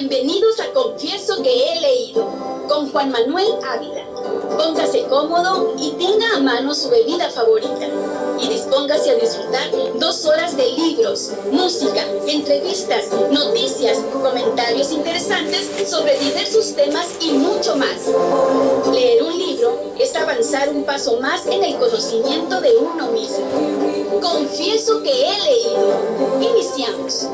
Bienvenidos a Confieso que he leído, con Juan Manuel Ávila. Póngase cómodo y tenga a mano su bebida favorita. Y dispóngase a disfrutar 2 horas de libros, música, entrevistas, noticias, comentarios interesantes sobre diversos temas y mucho más. Leer un libro es avanzar un paso más en el conocimiento de uno mismo. Confieso que he leído. Iniciamos.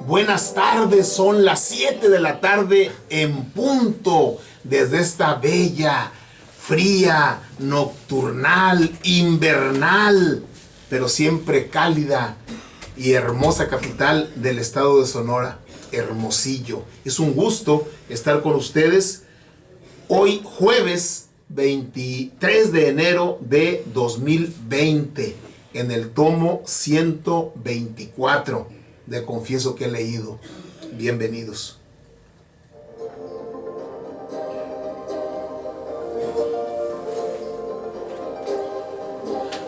Buenas tardes, son las 7 de la tarde en punto, desde esta bella, fría, nocturnal, invernal, pero siempre cálida y hermosa capital del estado de Sonora, Hermosillo. Es un gusto estar con ustedes hoy jueves 23 de enero de 2020 en el tomo 124 de Confieso que he leído. Bienvenidos.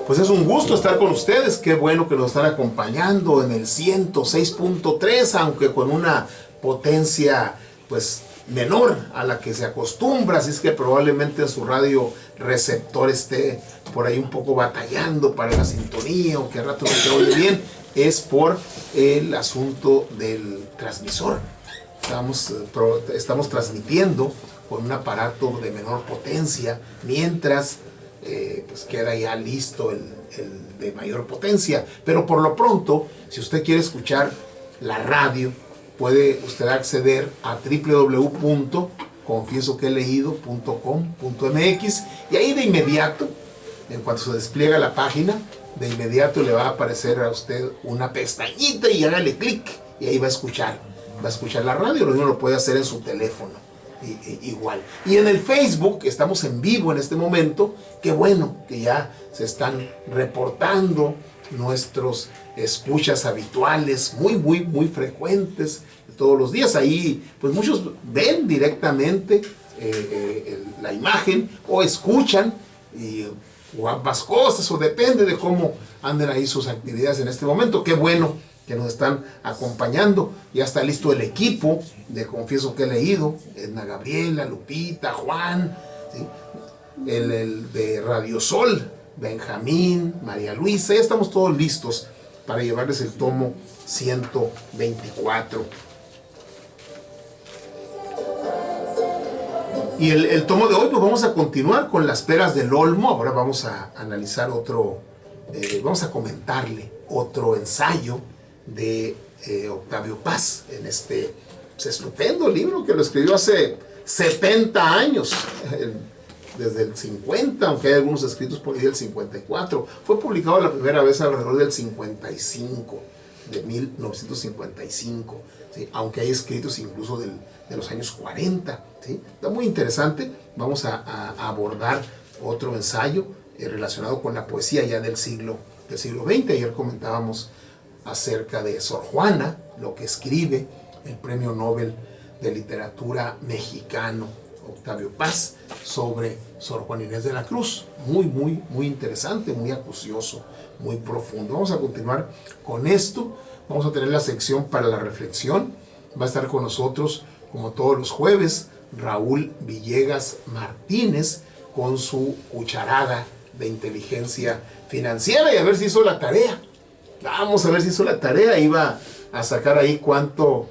Pues es un gusto estar con ustedes. Qué bueno que nos están acompañando en el 106.3, aunque con una potencia pues menor a la que se acostumbra, así es que probablemente su radio receptor esté por ahí un poco batallando para la sintonía o que a rato no se oye bien. Es por el asunto del transmisor. Estamos transmitiendo con un aparato de menor potencia, mientras pues queda ya listo el de mayor potencia. Pero por lo pronto, si usted quiere escuchar la radio, puede usted acceder a www.confiesoqueheleído.com.mx y ahí de inmediato, en cuanto se despliega la página, de inmediato le va a aparecer a usted una pestañita y hágale clic y ahí va a escuchar la radio. Lo mismo lo puede hacer en su teléfono igual. Y en el Facebook estamos en vivo en este momento. Qué bueno que ya se están reportando nuestros escuchas habituales, muy frecuentes todos los días. Ahí pues muchos ven directamente la imagen o escuchan o ambas cosas, o depende de cómo anden ahí sus actividades en este momento. Qué bueno que nos están acompañando. Ya está listo el equipo de Confieso que he leído: Edna Gabriela, Lupita, Juan, ¿sí? el de Radio Sol, Benjamín, María Luisa. Ya estamos todos listos para llevarles el tomo 124. Y el tomo de hoy, pues vamos a continuar con Las Peras del Olmo. Ahora vamos a analizar vamos a comentarle otro ensayo de Octavio Paz en este estupendo libro que lo escribió hace 70 años, desde el 50, aunque hay algunos escritos por ahí del 54. Fue publicado la primera vez alrededor del 55, de 1955, ¿sí? Aunque hay escritos incluso de los años 40, ¿sí? Está muy interesante. Vamos a abordar otro ensayo relacionado con la poesía ya del siglo XX. Ayer comentábamos acerca de Sor Juana, lo que escribe el Premio Nobel de Literatura mexicano Octavio Paz sobre Sor Juana Inés de la Cruz. Muy interesante, muy acucioso, muy profundo. Vamos a continuar con esto. Vamos a tener la sección para la reflexión. Va a estar con nosotros, como todos los jueves, Raúl Villegas Martínez con su cucharada de inteligencia financiera, y a ver si hizo la tarea. Vamos a ver si hizo la tarea. Iba a sacar ahí cuánto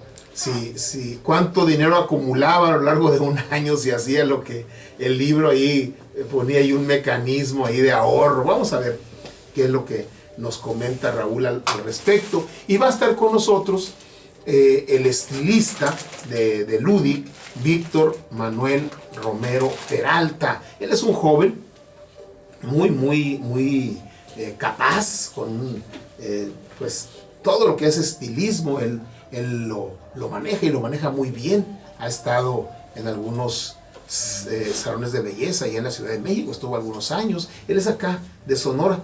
dinero acumulaba a lo largo de un año, si hacía lo que el libro ahí ponía, ahí un mecanismo ahí de ahorro. Vamos a ver qué es lo que nos comenta Raúl al respecto. Y va a estar con nosotros el estilista de Ludic, Víctor Manuel Romero Peralta. Él es un joven muy capaz, con pues todo lo que es estilismo. Él lo maneja y lo maneja muy bien. Ha estado en algunos salones de belleza allá en la Ciudad de México, estuvo algunos años. Él es acá de Sonora,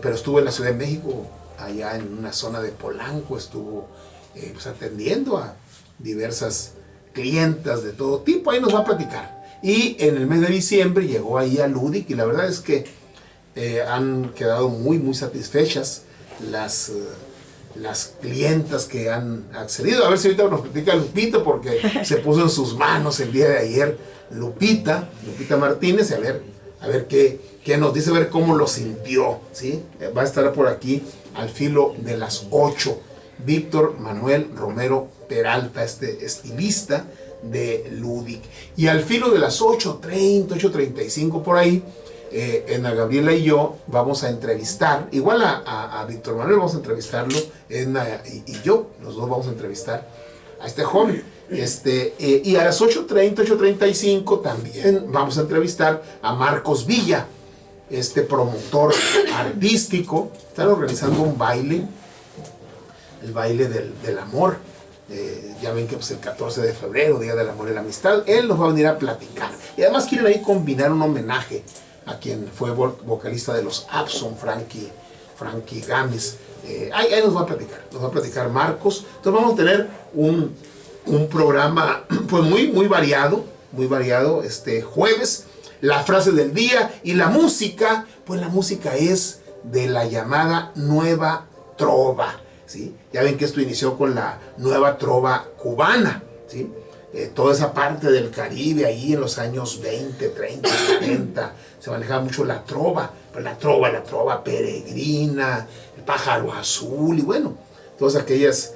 pero estuvo en la Ciudad de México, allá en una zona de Polanco. Estuvo pues atendiendo a diversas clientas de todo tipo, ahí nos va a platicar. Y en el mes de diciembre llegó ahí a Ludic y la verdad es que han quedado muy, muy satisfechas las clientas que han accedido. A ver si ahorita nos platica Lupita, porque se puso en sus manos el día de ayer Lupita Martínez, a ver qué nos dice, a ver cómo lo sintió, ¿sí? Va a estar por aquí al filo de las 8. Víctor Manuel Romero Peralta, este estilista de Ludic. Y al filo de las 8:30, 8:35 por ahí, Ana Gabriela y yo vamos a entrevistar, igual a Víctor Manuel vamos a entrevistarlo, Edna y yo, los dos vamos a entrevistar a este joven. Y a las 8:30, 8:35 también vamos a entrevistar a Marcos Villa, este promotor artístico. Están organizando un baile, el baile del amor. Ya ven que pues, el 14 de febrero, Día del Amor y la Amistad, él nos va a venir a platicar. Y además quieren ahí combinar un homenaje a quien fue vocalista de los Abson, Frankie Gamis. Ahí nos va a platicar Marcos. Entonces vamos a tener un programa pues muy variado, jueves. La frase del día y la música, pues la música es de la llamada Nueva Trova, ¿sí? Ya ven que esto inició con la Nueva Trova cubana, ¿sí? Toda esa parte del Caribe, ahí en los años 20, 30, 70, se manejaba mucho la trova, pero la trova peregrina, el pájaro azul, y bueno, todas aquellas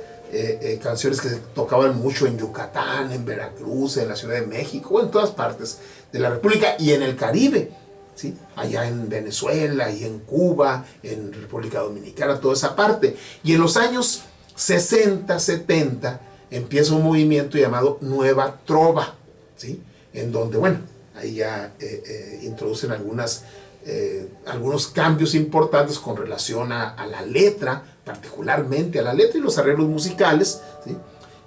canciones que se tocaban mucho en Yucatán, en Veracruz, en la Ciudad de México, en todas partes de la República y en el Caribe, ¿sí? Allá en Venezuela y en Cuba, en República Dominicana, toda esa parte. Y en los años 60, 70, empieza un movimiento llamado Nueva Trova, ¿sí? En donde, bueno, ahí ya introducen algunos cambios importantes con relación a la letra, particularmente a la letra y los arreglos musicales, ¿sí?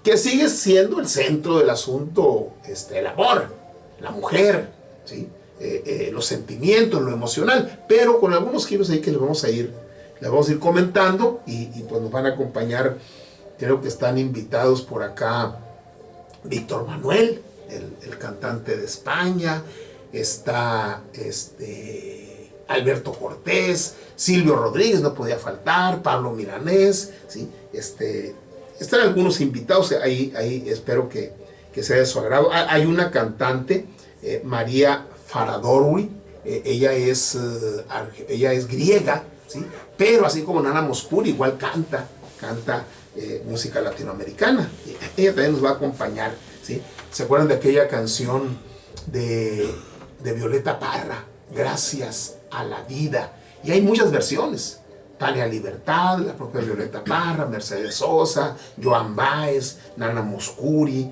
Que sigue siendo el centro del asunto, el amor, la mujer, ¿sí? Los sentimientos, lo emocional, pero con algunos giros ahí que les vamos a ir comentando y pues nos van a acompañar. Creo que están invitados por acá Víctor Manuel, el cantante de España, está Alberto Cortés, Silvio Rodríguez no podía faltar, Pablo Milanés, ¿sí? Están algunos invitados, ahí espero que sea de su agrado. Hay una cantante, María Faradouri, ella es griega, ¿sí? Pero así como Nana Mouskouri, igual canta música latinoamericana. Ella también nos va a acompañar, ¿sí? ¿Se acuerdan de aquella canción de Violeta Parra, Gracias a la Vida? Y hay muchas versiones. Tania Libertad, la propia Violeta Parra, Mercedes Sosa, Joan Baez, Nana Mouskouri,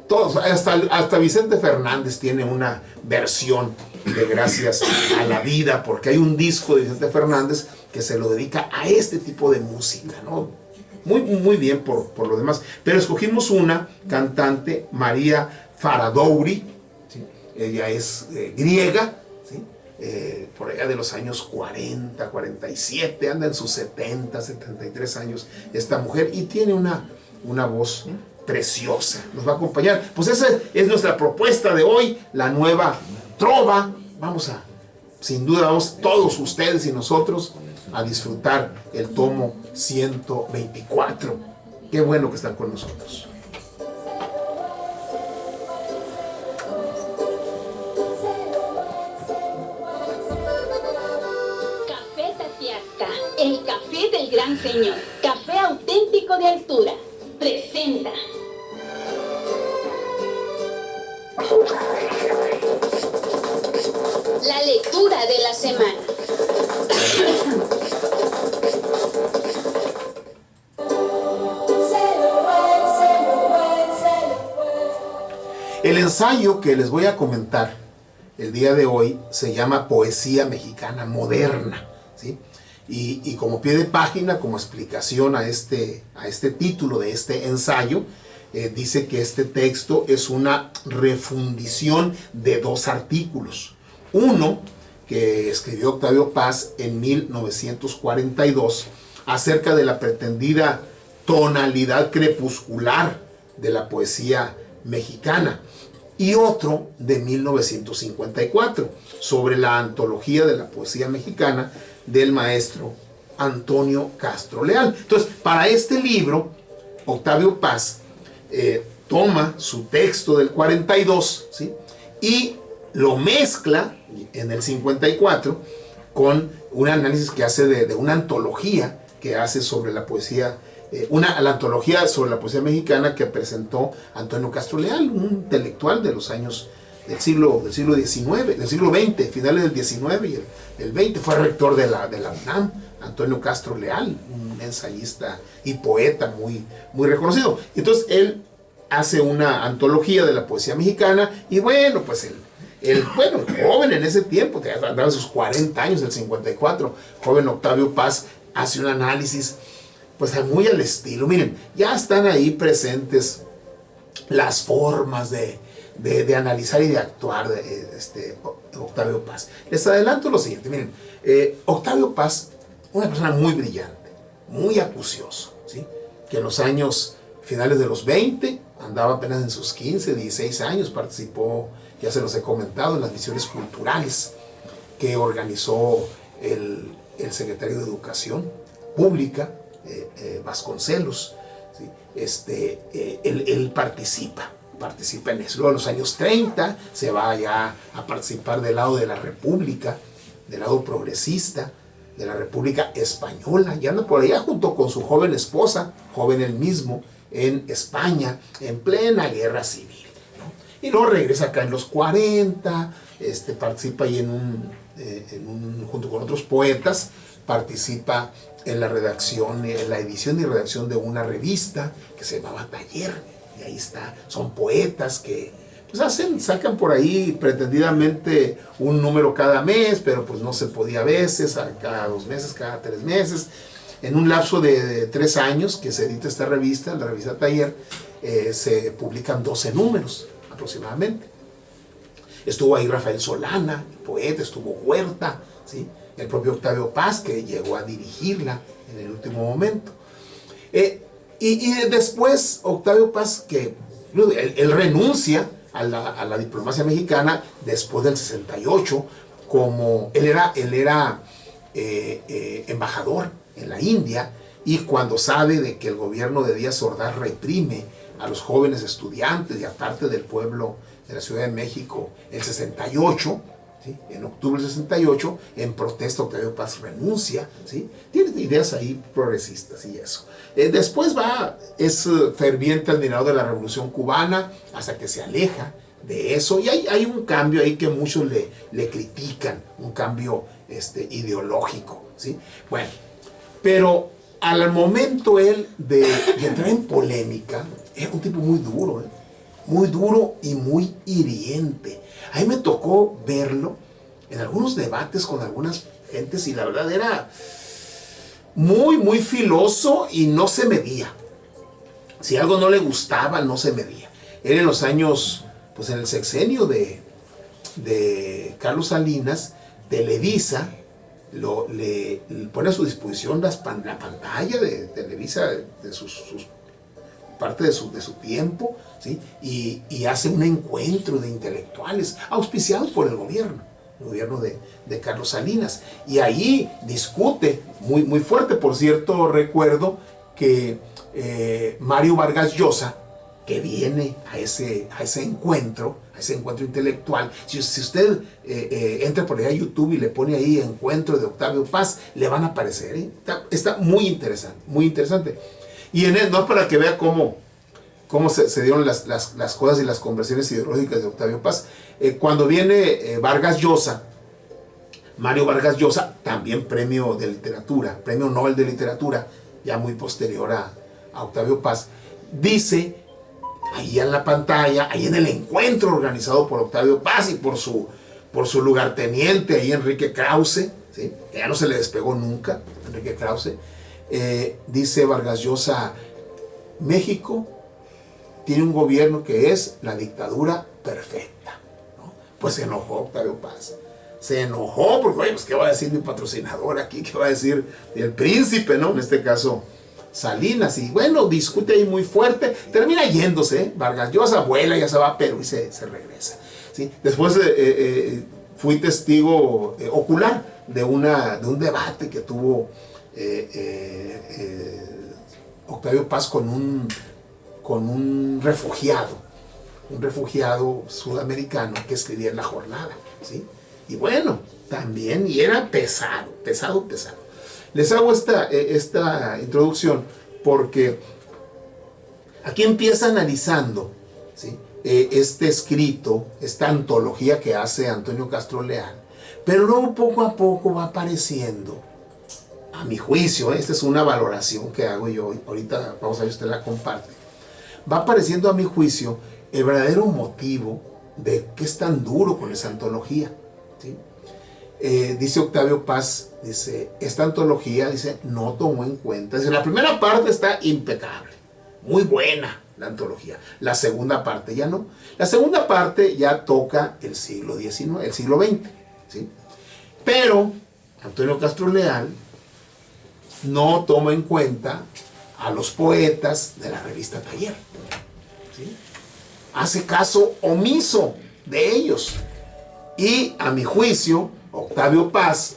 todos, hasta Vicente Fernández tiene una versión de Gracias a la Vida, porque hay un disco de Vicente Fernández que se lo dedica a este tipo de música, ¿no? Muy bien por lo demás. Pero escogimos una cantante, María Faradouri, ¿sí? Ella es griega, ¿sí? Por allá de los años 40, 47, anda en sus 70, 73 años esta mujer y tiene una voz preciosa, nos va a acompañar. Pues esa es nuestra propuesta de hoy, la Nueva Trova. Sin duda vamos todos ustedes y nosotros a disfrutar el tomo 124. Qué bueno que están con nosotros. Café Tatiasca, el café del gran señor, café auténtico de altura, presenta la lectura de la semana. El ensayo que les voy a comentar el día de hoy se llama Poesía Mexicana Moderna, ¿sí? Y como pie de página, como explicación a este título de este ensayo, dice que este texto es una refundición de dos artículos. Uno que escribió Octavio Paz en 1942 acerca de la pretendida tonalidad crepuscular de la poesía mexicana, y otro de 1954 sobre la antología de la poesía mexicana del maestro Antonio Castro Leal. Entonces, para este libro, Octavio Paz toma su texto del 42, ¿sí?, y lo mezcla en el 54 con un análisis que hace de una antología que hace sobre la poesía, la antología sobre la poesía mexicana que presentó Antonio Castro Leal, un intelectual de los años del siglo XIX, del siglo XX, finales del XIX y el XX. Fue rector de la UNAM, Antonio Castro Leal, un ensayista y poeta muy reconocido. Entonces él hace una antología de la poesía mexicana, y bueno, pues bueno, joven en ese tiempo, andaba en sus 40 años, el 54, joven Octavio Paz hace un análisis pues muy al estilo. Miren, ya están ahí presentes las formas de analizar y de actuar de Octavio Paz. Les adelanto lo siguiente, miren, Octavio Paz, una persona muy brillante, muy acucioso, ¿sí?, que en los años finales de los 20, andaba apenas en sus 15, 16 años, participó, ya se los he comentado, en las misiones culturales que organizó el secretario de Educación Pública, Vasconcelos, ¿sí? Él participa en eso. Luego, en los años 30 se va ya a participar del lado de la República, del lado progresista de la República Española, y anda por allá junto con su joven esposa, joven él mismo, en España, en plena guerra civil, ¿no? Y luego regresa acá en los 40, participa ahí junto con otros poetas, participa en la redacción, en la edición y redacción de una revista que se llamaba Taller, y ahí está, son poetas que pues sacan por ahí pretendidamente un número cada mes, pero pues no se podía a veces, cada 2 meses, cada 3 meses. En un lapso de 3 años que se edita esta revista, la revista Taller, se publican 12 números aproximadamente. Estuvo ahí Rafael Solana, el poeta, estuvo Huerta, ¿sí?, el propio Octavio Paz, que llegó a dirigirla en el último momento. Y después Octavio Paz, que él renuncia a la diplomacia mexicana después del 68, como él era embajador en la India, y cuando sabe de que el gobierno de Díaz Ordaz reprime a los jóvenes estudiantes y a parte del pueblo de la Ciudad de México el 68, ¿sí?, en octubre del 68, en protesta Octavio Paz renuncia, ¿sí?, tiene ideas ahí progresistas y eso. Después es ferviente admirador de la Revolución Cubana hasta que se aleja de eso, y hay un cambio ahí que muchos le critican, un cambio ideológico, ¿sí? Bueno, pero al momento él de entrar en polémica, es un tipo muy duro, muy duro y muy hiriente. A mí me tocó verlo en algunos debates con algunas gentes, y la verdad era muy filoso y no se medía. Si algo no le gustaba, no se medía. Él en los años, pues en el sexenio de Carlos Salinas, Televisa le pone a su disposición la pantalla de Televisa, de parte de su tiempo, ¿sí?, y hace un encuentro de intelectuales auspiciado por el gobierno de Carlos Salinas, y ahí discute muy fuerte. Por cierto, recuerdo que Mario Vargas Llosa, que viene a ese encuentro intelectual, si usted entra por ahí a YouTube y le pone ahí encuentro de Octavio Paz, le van a aparecer, ¿eh? Está muy interesante. Y en él, no, para que vea cómo se dieron las cosas y las conversiones ideológicas de Octavio Paz. Cuando viene Vargas Llosa, Mario Vargas Llosa, también premio Nobel de Literatura, ya muy posterior a Octavio Paz, dice ahí en la pantalla, ahí en el encuentro organizado por Octavio Paz y por su lugarteniente ahí, Enrique Krause, ¿sí?, que ya no se le despegó nunca, Enrique Krause, dice Vargas Llosa: México tiene un gobierno que es la dictadura perfecta, ¿no? Pues se enojó Octavio Paz. Se enojó porque, oye, pues, ¿qué va a decir mi patrocinador aquí? ¿Qué va a decir el príncipe, no? En este caso, Salinas, y bueno, discute ahí muy fuerte, termina yéndose, Vargas Llosa vuela, ya se va a Perú y se regresa, ¿sí? Después fui testigo ocular de un debate que tuvo Octavio Paz con un refugiado sudamericano que escribía en La Jornada, ¿sí? Y bueno, también, y era pesado. Les hago esta introducción porque aquí empieza analizando, ¿sí?, este escrito, esta antología que hace Antonio Castro Leal, pero luego poco a poco va apareciendo, a mi juicio, esta es una valoración que hago yo, ahorita vamos a ver si usted la comparte, va apareciendo a mi juicio el verdadero motivo de qué es tan duro con esa antología, ¿sí? Dice Octavio Paz, dice, esta antología, dice, no tomó en cuenta, dice, la primera parte está impecable, muy buena la antología, la segunda parte ya no, la segunda parte ya toca el siglo XIX, el siglo XX, ¿sí? Pero Antonio Castro Leal no toma en cuenta a los poetas de la revista Taller, ¿sí? Hace caso omiso de ellos, y a mi juicio Octavio Paz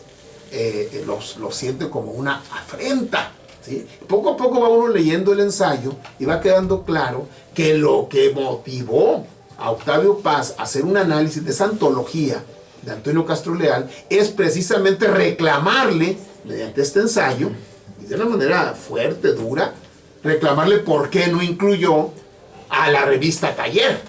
lo siente como una afrenta, ¿sí? Poco a poco va uno leyendo el ensayo y va quedando claro que lo que motivó a Octavio Paz a hacer un análisis de esa antología de Antonio Castro Leal es precisamente reclamarle, mediante este ensayo, y de una manera fuerte, dura, reclamarle por qué no incluyó a la revista Taller,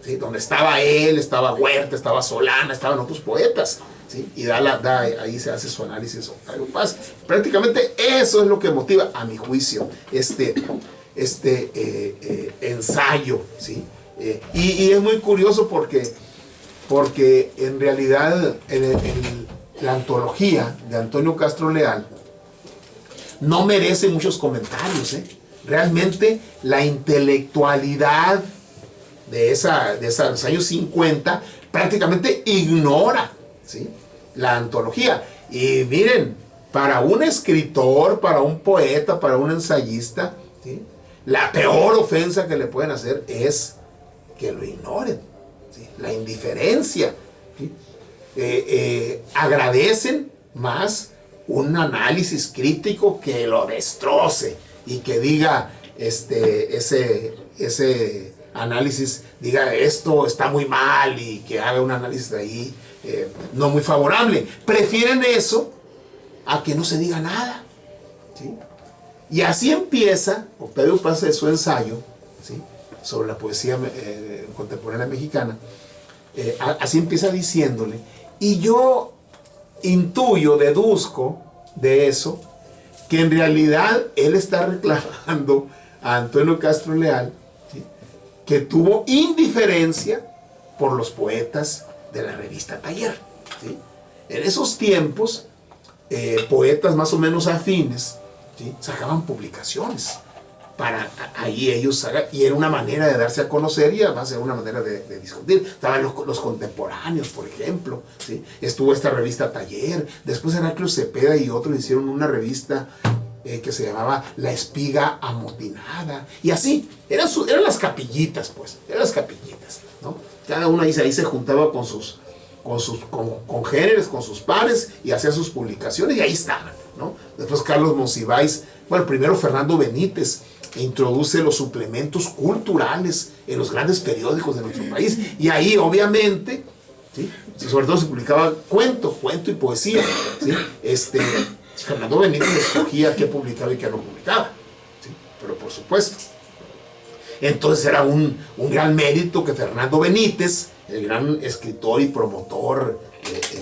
¿sí?, donde estaba él, estaba Huerta, estaba Solana, estaban otros poetas, ¿sí? Y ahí se hace su análisis Octavio Paz. Prácticamente eso es lo que motiva, a mi juicio, este ensayo, ¿sí? Y es muy curioso porque en realidad la antología de Antonio Castro Leal no merece muchos comentarios, ¿eh? Realmente la intelectualidad de los años 50 prácticamente ignora, ¿sí?, la antología. Y miren, para un escritor, para un poeta, para un ensayista, ¿sí?, la peor ofensa que le pueden hacer es que lo ignoren, ¿sí?, la indiferencia, ¿sí? Agradecen más un análisis crítico que lo destroce y que diga ese análisis, diga esto está muy mal, y que haga un análisis de ahí no muy favorable. Prefieren eso a que no se diga nada, ¿sí? Y así empieza Octavio Paz de su ensayo, ¿sí?, sobre la poesía contemporánea mexicana. Así empieza diciéndole, y yo intuyo, deduzco de eso, que en realidad él está reclamando a Antonio Castro Leal, ¿sí?, que tuvo indiferencia por los poetas de la revista Taller, ¿sí? En esos tiempos, poetas más o menos afines, ¿sí?, sacaban publicaciones para ahí ellos, y era una manera de darse a conocer, y además era una manera de discutir. Estaban los contemporáneos, por ejemplo, ¿sí? Estuvo esta revista Taller, después Heraclio Cepeda y otros hicieron una revista que se llamaba La Espiga Amotinada, y así, eran las capillitas, pues, eran las capillitas, ¿no? Cada uno ahí se juntaba con sus congéneres, con sus pares, y hacía sus publicaciones, y ahí estaban, ¿no? Después Carlos Monsiváis, bueno, primero Fernando Benítez introduce los suplementos culturales en los grandes periódicos de nuestro país, y ahí obviamente, ¿sí?, sobre todo se publicaba cuento y poesía, ¿sí? Fernando Benítez escogía qué publicaba y qué no publicaba, ¿sí?, pero por supuesto. Entonces era un gran mérito que Fernando Benítez, el gran escritor y promotor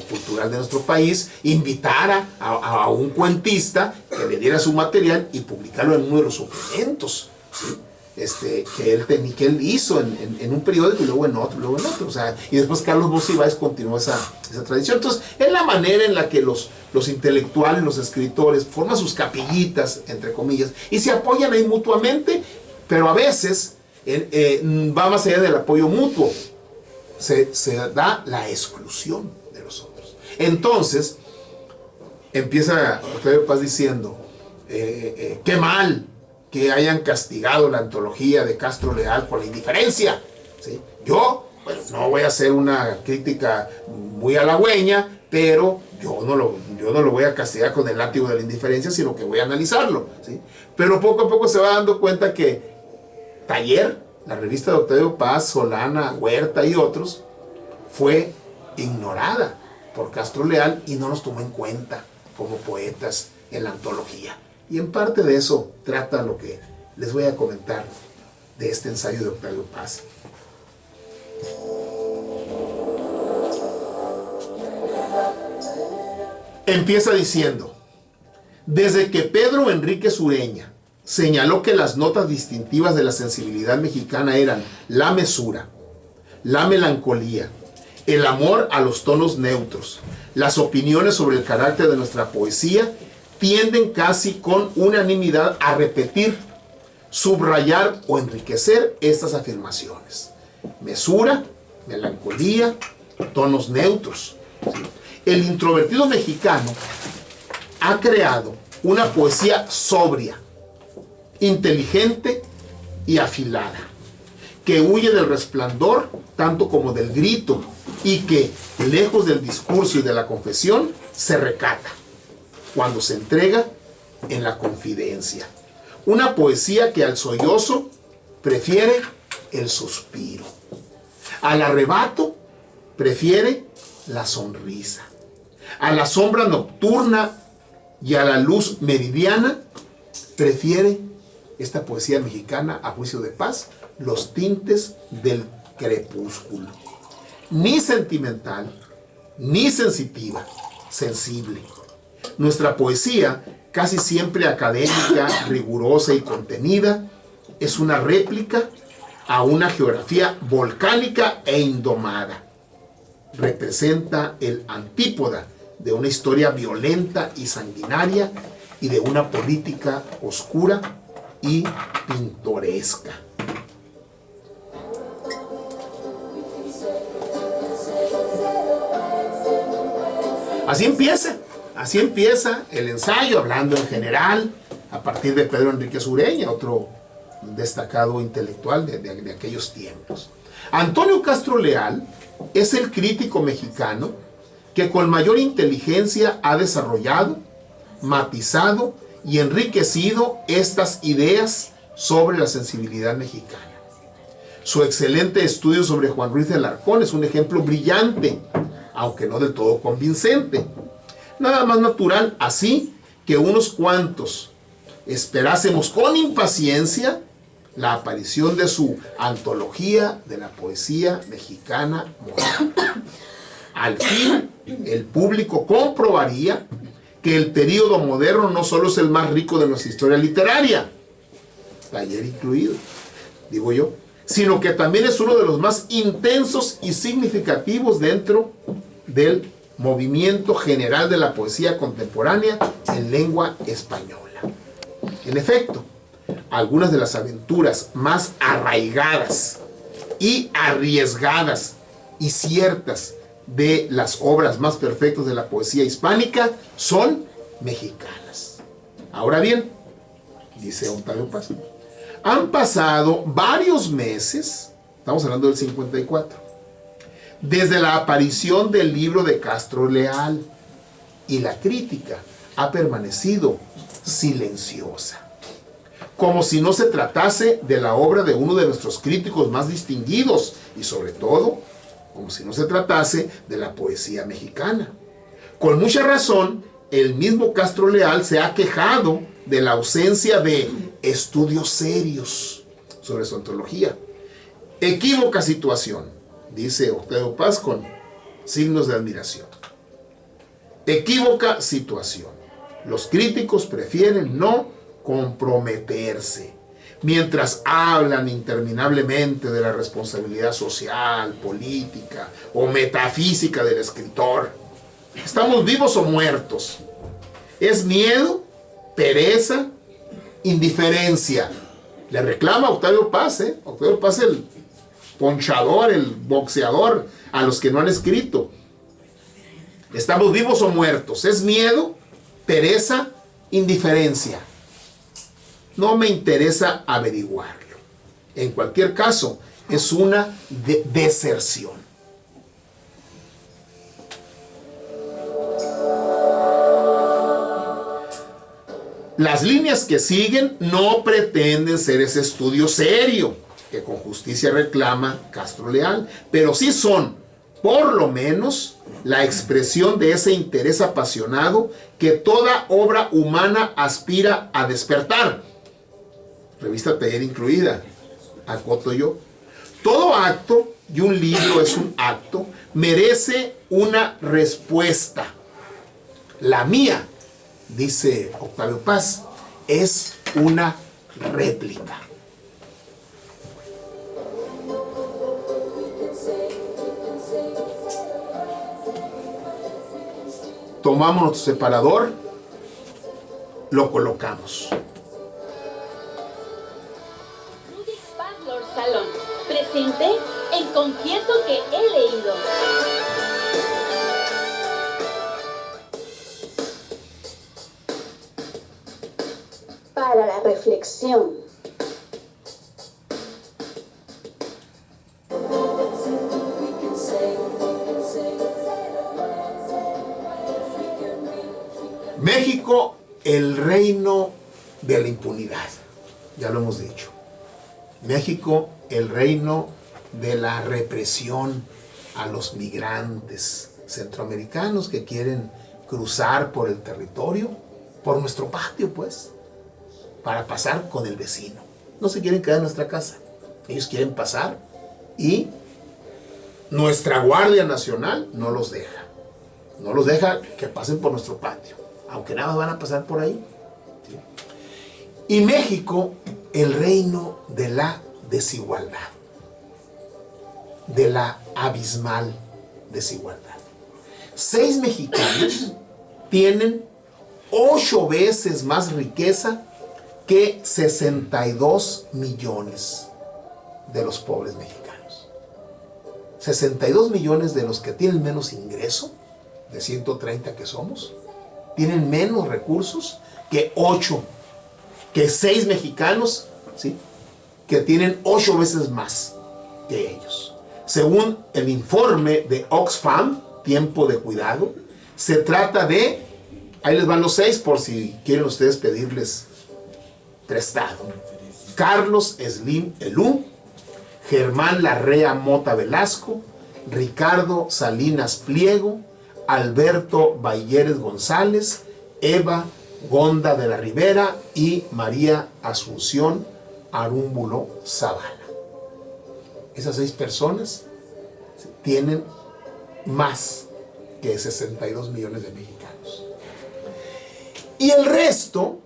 cultural de nuestro país, invitara a un cuentista que le diera su material y publicarlo en uno de los suplementos, ¿sí?, que él hizo en un periódico, y luego en otro, o sea, y después Carlos Monsiváis continuó esa tradición. Entonces es la manera en la que los intelectuales, los escritores forman sus capillitas, entre comillas, y se apoyan ahí mutuamente, pero a veces va más allá del apoyo mutuo, se da la exclusión de los otros. Entonces empieza Octavio Paz diciendo, qué mal que hayan castigado la antología de Castro Leal por la indiferencia, ¿sí? Yo, bueno, no voy a hacer una crítica muy halagüeña, pero yo no lo voy a castigar con el látigo de la indiferencia, sino que voy a analizarlo, ¿sí? Pero poco a poco se va dando cuenta que Taller, la revista de Octavio Paz, Solana, Huerta y otros, fue ignorada por Castro Leal y no nos tomó en cuenta como poetas en la antología. Y en parte de eso trata lo que les voy a comentar de este ensayo de Octavio Paz. Empieza diciendo: desde que Pedro Enríquez Ureña señaló que las notas distintivas de la sensibilidad mexicana eran la mesura, la melancolía, el amor a los tonos neutros, las opiniones sobre el carácter de nuestra poesía tienden casi con unanimidad a repetir, subrayar o enriquecer estas afirmaciones. Mesura, melancolía, tonos neutros. El introvertido mexicano ha creado una poesía sobria, inteligente y afilada, que huye del resplandor tanto como del grito y que, lejos del discurso y de la confesión, se recata cuando se entrega en la confidencia. Una poesía que al sollozo prefiere el suspiro, al arrebato prefiere la sonrisa, a la sombra nocturna y a la luz meridiana prefiere esta poesía mexicana, a juicio de Paz, los tintes del crepúsculo. Ni sentimental, ni sensitiva, sensible. Nuestra poesía, casi siempre académica, rigurosa y contenida, es una réplica a una geografía volcánica e indomada. Representa el antípoda de una historia violenta y sanguinaria y de una política oscura y pintoresca. Así empieza el ensayo, hablando en general, a partir de Pedro Enríquez Ureña, otro destacado intelectual de aquellos tiempos. Antonio Castro Leal es el crítico mexicano que con mayor inteligencia ha desarrollado, matizado y enriquecido estas ideas sobre la sensibilidad mexicana. Su excelente estudio sobre Juan Ruiz de Alarcón es un ejemplo brillante, aunque no del todo convincente. Nada más natural así que unos cuantos esperásemos con impaciencia la aparición de su antología de la poesía mexicana moderna. Al fin, el público comprobaría que el período moderno no solo es el más rico de nuestra historia literaria, Taller incluido, digo yo, sino que también es uno de los más intensos y significativos dentro del movimiento general de la poesía contemporánea en lengua española. En efecto, algunas de las aventuras más arraigadas y arriesgadas y ciertas de las obras más perfectas de la poesía hispánica son mexicanas. Ahora bien, dice Octavio Paz, han pasado varios meses, estamos hablando del 54, desde la aparición del libro de Castro Leal, y la crítica ha permanecido silenciosa, como si no se tratase de la obra de uno de nuestros críticos más distinguidos, y sobre todo, como si no se tratase de la poesía mexicana. Con mucha razón, el mismo Castro Leal se ha quejado de la ausencia de estudios serios sobre su antología. Equívoca situación, dice Octavio Paz con signos de admiración. Equívoca situación. Los críticos prefieren no comprometerse, mientras hablan interminablemente de la responsabilidad social, política o metafísica del escritor. ¿Estamos vivos o muertos? ¿Es miedo, pereza, indiferencia? Le reclama Octavio Paz, Octavio Paz, el ponchador, el boxeador, a los que no han escrito. ¿Estamos vivos o muertos? ¿Es miedo, pereza, indiferencia? no me interesa averiguarlo. En cualquier caso, es una deserción. Las líneas que siguen no pretenden ser ese estudio serio que con justicia reclama Castro Leal, pero sí son, por lo menos, la expresión de ese interés apasionado que toda obra humana aspira a despertar. Revista Taller incluida, acoto yo. Todo acto, y un libro es un acto, merece una respuesta. La mía, dice Octavio Paz, es una réplica. Tomamos nuestro separador, lo colocamos. Rudy Padlor Salón, presente en Confieso que he leído. Para la reflexión. México, el reino de la impunidad. Ya lo hemos dicho. México, el reino de la represión a los migrantes centroamericanos que quieren cruzar por el territorio, por nuestro patio, pues, para pasar con el vecino. No se quieren quedar en nuestra casa. Ellos quieren pasar y nuestra Guardia Nacional no los deja. No los deja que pasen por nuestro patio, aunque nada más van a pasar por ahí. ¿Sí? Y México, el reino de la desigualdad, de la abismal desigualdad. 6 mexicanos tienen 8 veces más riqueza que 62 millones de los pobres mexicanos. 62 millones de los que tienen menos ingreso, de 130 que somos, tienen menos recursos que 6 mexicanos, ¿sí?, que tienen 8 veces más que ellos. Según el informe de Oxfam, Tiempo de Cuidado, se trata de, ahí les van los 6 por si quieren ustedes pedirles prestado: Carlos Slim Elú, Germán Larrea Mota Velasco, Ricardo Salinas Pliego, Alberto Bayeres González, Eva Gonda de la Rivera y María Asunción Arúmbulo Zavala. Esas 6 personas tienen más que 62 millones de mexicanos. Y el resto,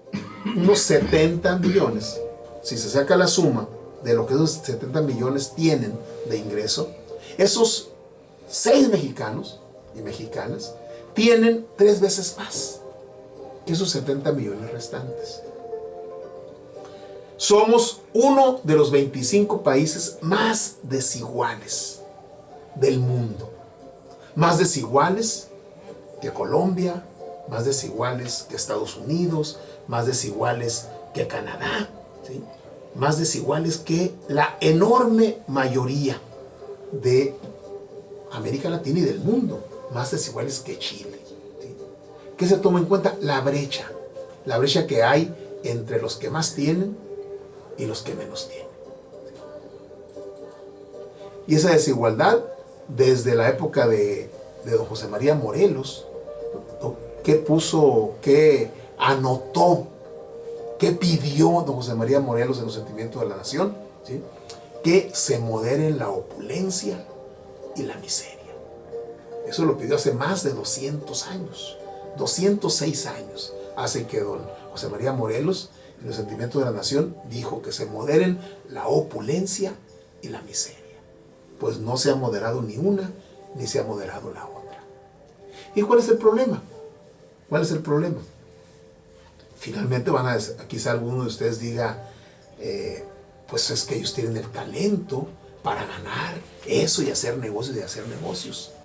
unos 70 millones, si se saca la suma de lo que esos 70 millones tienen de ingreso, esos 6 mexicanos y mexicanas tienen 3 veces más que esos 70 millones restantes. Somos uno de los 25 países más desiguales del mundo. Más desiguales que Colombia, más desiguales que Estados Unidos, más desiguales que Canadá, ¿sí?, más desiguales que la enorme mayoría de América Latina y del mundo, más desiguales que Chile. ¿Sí? ¿Qué se toma en cuenta? La brecha que hay entre los que más tienen y los que menos tienen. Y esa desigualdad, desde la época de don José María Morelos, ¿qué anotó, qué pidió don José María Morelos en los sentimientos de la nación? ¿Sí? Que se moderen la opulencia y la miseria. Eso lo pidió hace más de 200 años, 206 años hace que don José María Morelos, en los sentimientos de la nación, dijo que se moderen la opulencia y la miseria. Pues no se ha moderado ni una, ni se ha moderado la otra. ¿Y cuál es el problema? ¿Cuál es el problema? Finalmente quizá alguno de ustedes diga, pues es que ellos tienen el talento para ganar eso y hacer negocios y hacer negocios.